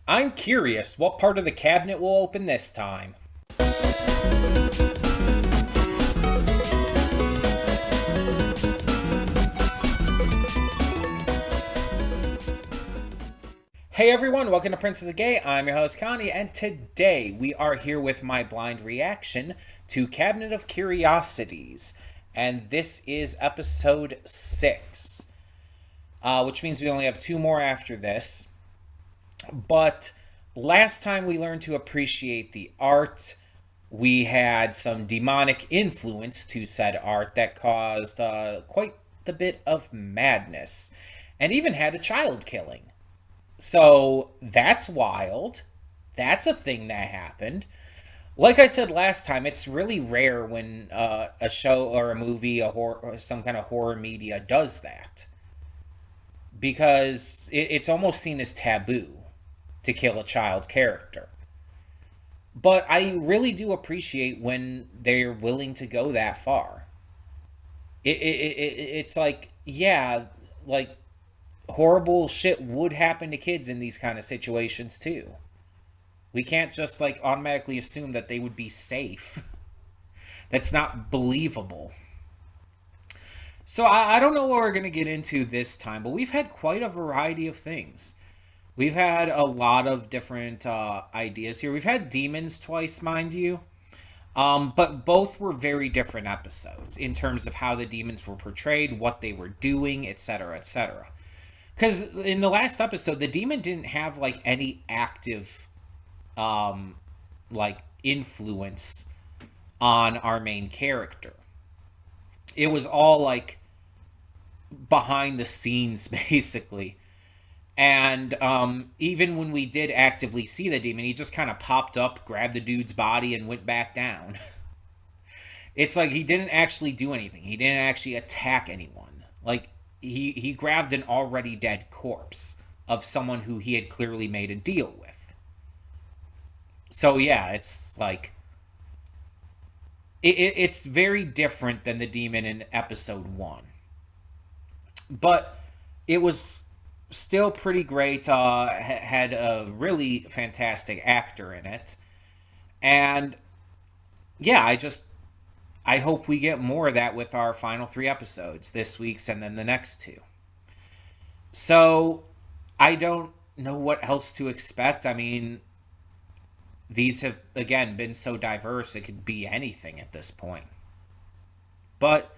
I'm curious, what part of the cabinet will open this time? Hey everyone, welcome to Princess of Gay. I'm your host Connie, and today we are here with my blind reaction to Cabinet of Curiosities. And this is episode 6, which means we only have 2 more after this. But last time we learned to appreciate the art, we had some demonic influence to said art that caused quite the bit of madness, and even had a child killing. So that's wild. That's a thing that happened. Like I said last time, it's really rare when a show or a movie, a horror, or some kind of horror media does that, because it's almost seen as taboo to kill a child character. But I really do appreciate when they're willing to go that far. It's like, yeah, like horrible shit would happen to kids in these kind of situations too. We can't just like automatically assume that they would be safe. That's not believable. So I don't know what we're going to get into this time, but we've had quite a variety of things. We've had a lot of different ideas here. We've had demons twice, mind you. But both were very different episodes in terms of how the demons were portrayed, what they were doing, etc., etc. Because in the last episode, the demon didn't have like any active, like influence on our main character. It was all like behind the scenes, basically. And even when we did actively see the demon, he just kind of popped up, grabbed the dude's body, and went back down. It's like he didn't actually do anything. He didn't actually attack anyone. Like, he grabbed an already dead corpse of someone who he had clearly made a deal with. So yeah, it's like it's very different than the demon in episode 1. But it was still pretty great. Had a really fantastic actor in it. And yeah, I hope we get more of that with our final 3 episodes, this week's and then the next 2. So I don't know what else to expect. I mean, these have again been so diverse, it could be anything at this point. But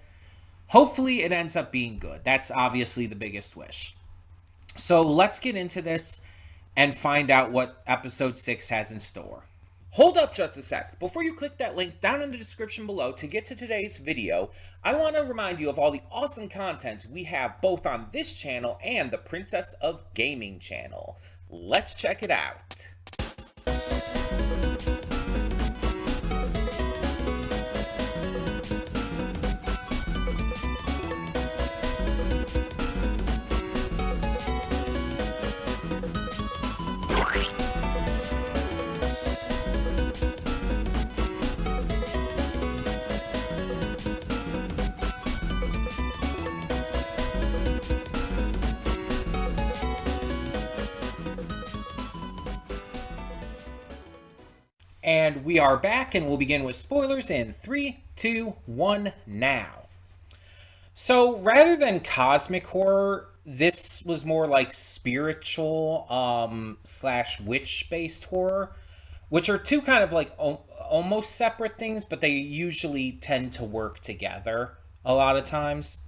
hopefully it ends up being good. That's obviously the biggest wish. So let's get into this and find out what episode 6 has in store. Hold up just a sec. Before you click that link down in the description below to get to today's video, I want to remind you of all the awesome content we have both on this channel and the Princess of Gaming channel. Let's check it out. And we are back, and we'll begin with spoilers in 3, 2, 1, now. So rather than cosmic horror, this was more like spiritual slash witch-based horror, which are two kind of like almost separate things, but they usually tend to work together a lot of times.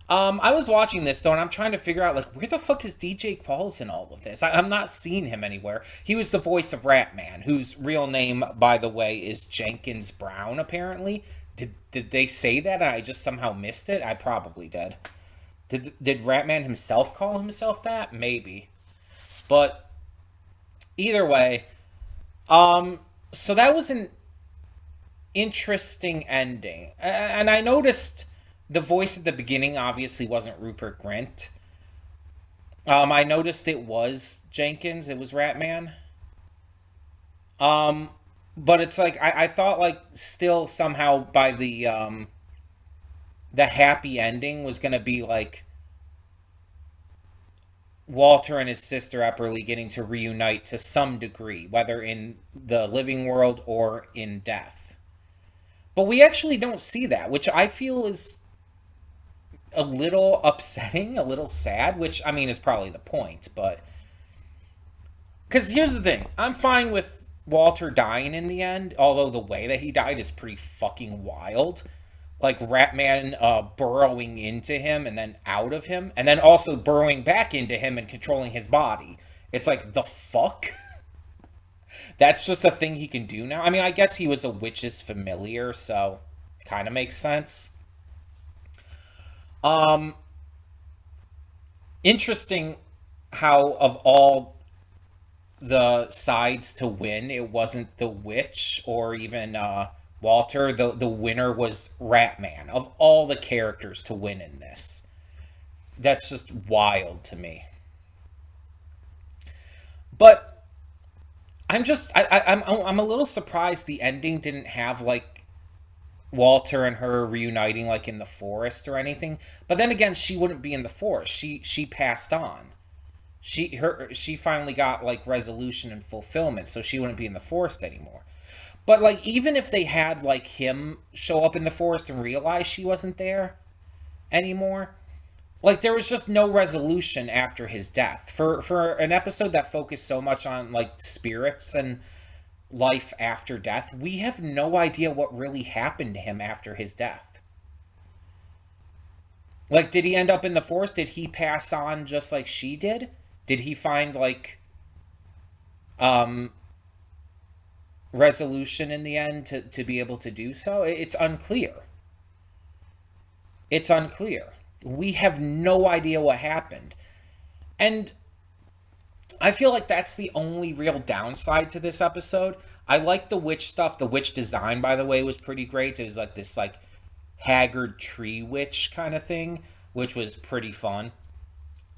I was watching this though, and I'm trying to figure out like where the fuck is DJ Qualls in all of this? I'm not seeing him anywhere. He was the voice of Ratman, whose real name, by the way, is Jenkins Brown. Apparently, did they say that? And I just somehow missed it. I probably did. Did Ratman himself call himself that? Maybe, but either way, so that was an interesting ending, and I noticed. The voice at the beginning obviously wasn't Rupert Grint. I noticed it was Jenkins. It was Ratman. But it's like I thought like still somehow by the happy ending was gonna be like Walter and his sister Epperly getting to reunite to some degree, whether in the living world or in death. But we actually don't see that, which I feel is a little upsetting, a little sad, which, I mean, is probably the point. But because here's the thing, I'm fine with Walter dying in the end, although the way that he died is pretty fucking wild. Like Ratman burrowing into him and then out of him, and then also burrowing back into him and controlling his body. It's like, the fuck? That's just a thing he can do now? I mean, I guess he was a witch's familiar, so kind of makes sense. Um, Interesting how, of all the sides to win, it wasn't the witch or even Walter. The winner was Ratman. Of all the characters to win in this, that's just wild to me. But I'm a little surprised the ending didn't have like Walter and her reuniting like in the forest or anything. But then again, she wouldn't be in the forest. She passed on. She finally got like resolution and fulfillment, so she wouldn't be in the forest anymore. But like, even if they had like him show up in the forest and realize she wasn't there anymore, like there was just no resolution after his death. For an episode that focused so much on like spirits and life after death, we have no idea what really happened to him after his death. Like, did he end up in the forest? Did he pass on just like she did? Did he find like um resolution in the end to be able to do so? It's unclear. It's unclear. We have no idea what happened. And I feel like that's the only real downside to this episode. I like the witch stuff. The witch design, by the way, was pretty great. It was like this like haggard tree witch kind of thing, which was pretty fun.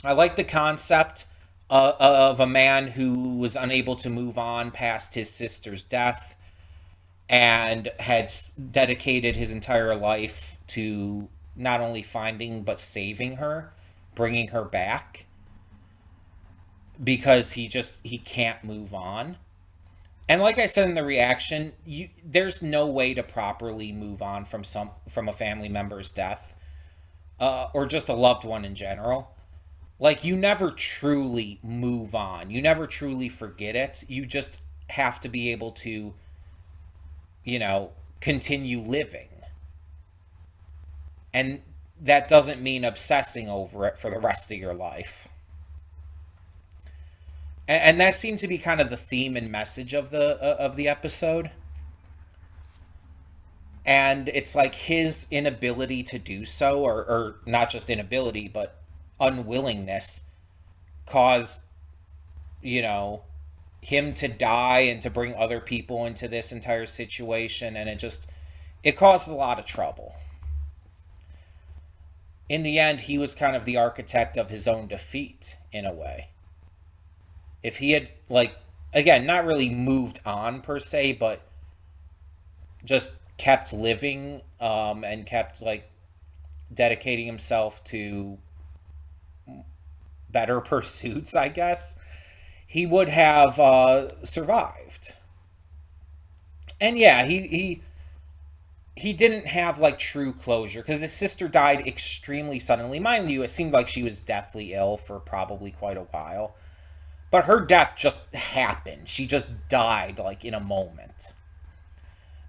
I like the concept of a man who was unable to move on past his sister's death and had dedicated his entire life to not only finding but saving her, bringing her back, because he can't move on. And like I said in the reaction, there's no way to properly move on from a family member's death, or just a loved one in general. Like, you never truly move on. You never truly forget it. You just have to be able to, continue living. And that doesn't mean obsessing over it for the rest of your life. And that seemed to be kind of the theme and message of the episode. And it's like his inability to do so, or not just inability, but unwillingness, caused, you know, him to die and to bring other people into this entire situation. And it caused a lot of trouble. In the end, he was kind of the architect of his own defeat, in a way. If he had, like, again, not really moved on per se, but just kept living, and kept, like, dedicating himself to better pursuits, I guess, he would have survived. And yeah, he didn't have like true closure because his sister died extremely suddenly. Mind you, it seemed like she was deathly ill for probably quite a while. But her death just happened. She just died like in a moment.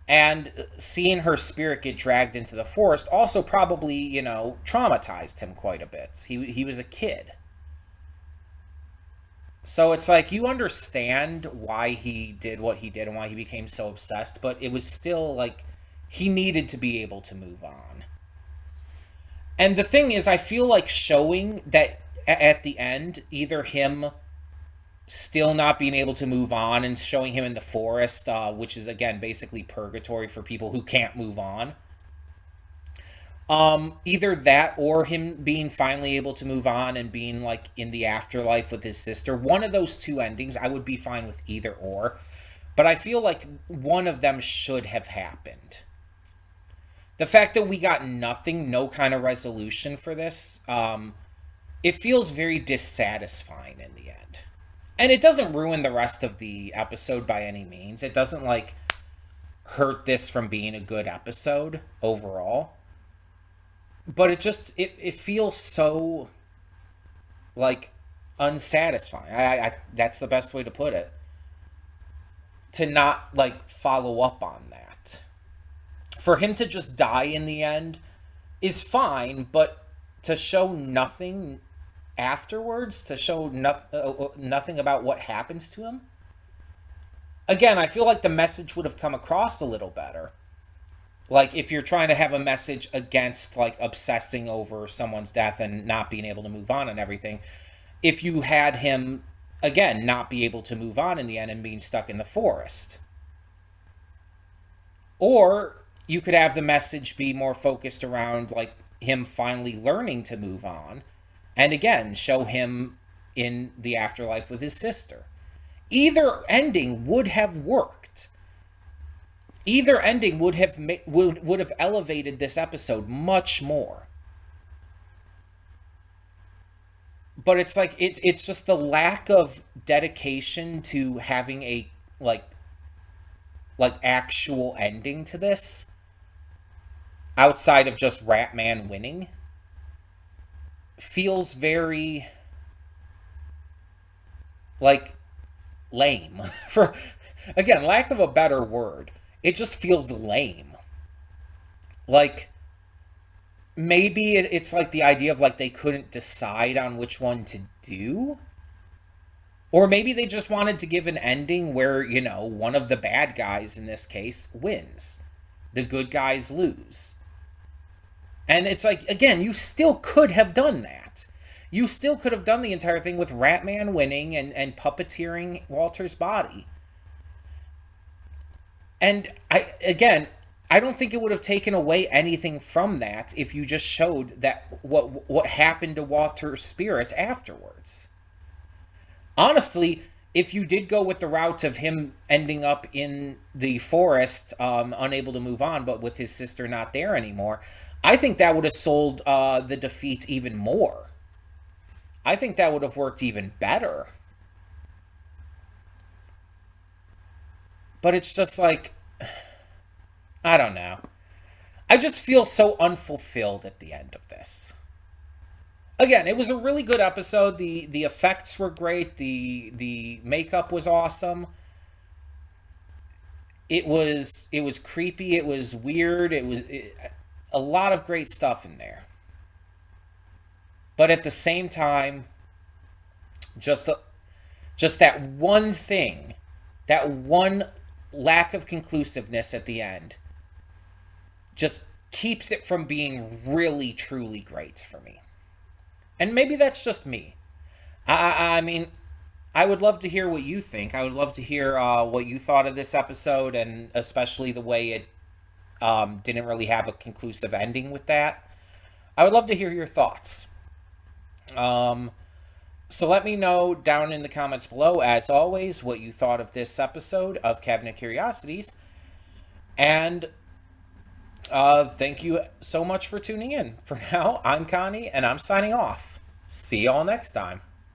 And seeing her spirit get dragged into the forest also probably, traumatized him quite a bit. He was a kid. So it's like you understand why he did what he did and why he became so obsessed, but it was still like he needed to be able to move on. And the thing is, I feel like showing that at the end, either him still not being able to move on and showing him in the forest, which is again basically purgatory for people who can't move on. Either that or him being finally able to move on and being like in the afterlife with his sister. One of those two endings, I would be fine with either or. But I feel like one of them should have happened. The fact that we got nothing, no kind of resolution for this, it feels very dissatisfying in the end. And it doesn't ruin the rest of the episode by any means. It doesn't like hurt this from being a good episode overall. But it feels so like unsatisfying. I that's the best way to put it. To not like follow up on that. For him to just die in the end is fine, but to show nothing afterwards, to show nothing about what happens to him. Again, I feel like the message would have come across a little better. Like if you're trying to have a message against like obsessing over someone's death and not being able to move on and everything, if you had him again not be able to move on in the end and being stuck in the forest. Or you could have the message be more focused around like him finally learning to move on and again show him in the afterlife with his sister. Either ending would have worked. Either ending would have would have elevated this episode much more. But it's like it's just the lack of dedication to having a like actual ending to this outside of just Ratman winning feels very like lame. For again, lack of a better word, it just feels lame. Like maybe it's like the idea of like they couldn't decide on which one to do, or maybe they just wanted to give an ending where, you know, one of the bad guys in this case wins, the good guys lose. And it's like, again, you still could have done that. You still could have done the entire thing with Ratman winning and puppeteering Walter's body. And I don't think it would have taken away anything from that if you just showed that what happened to Walter's spirits afterwards. Honestly, if you did go with the route of him ending up in the forest, unable to move on, but with his sister not there anymore, I think that would have sold the defeat even more. I think that would have worked even better. But it's just like, I don't know. I just feel so unfulfilled at the end of this. Again, it was a really good episode. The effects were great. The makeup was awesome. It was creepy. It was weird. A lot of great stuff in there. But at the same time, just just that one thing, that one lack of conclusiveness at the end, just keeps it from being really truly great for me. And maybe that's just me. I mean, I would love to hear what you think. I would love to hear what you thought of this episode, and especially the way it didn't really have a conclusive ending with that. I would love to hear your thoughts. Um, so let me know down in the comments below, as always, what you thought of this episode of Cabinet Curiosities. And thank you so much for tuning in. For now, I'm Connie, and I'm signing off. See y'all next time.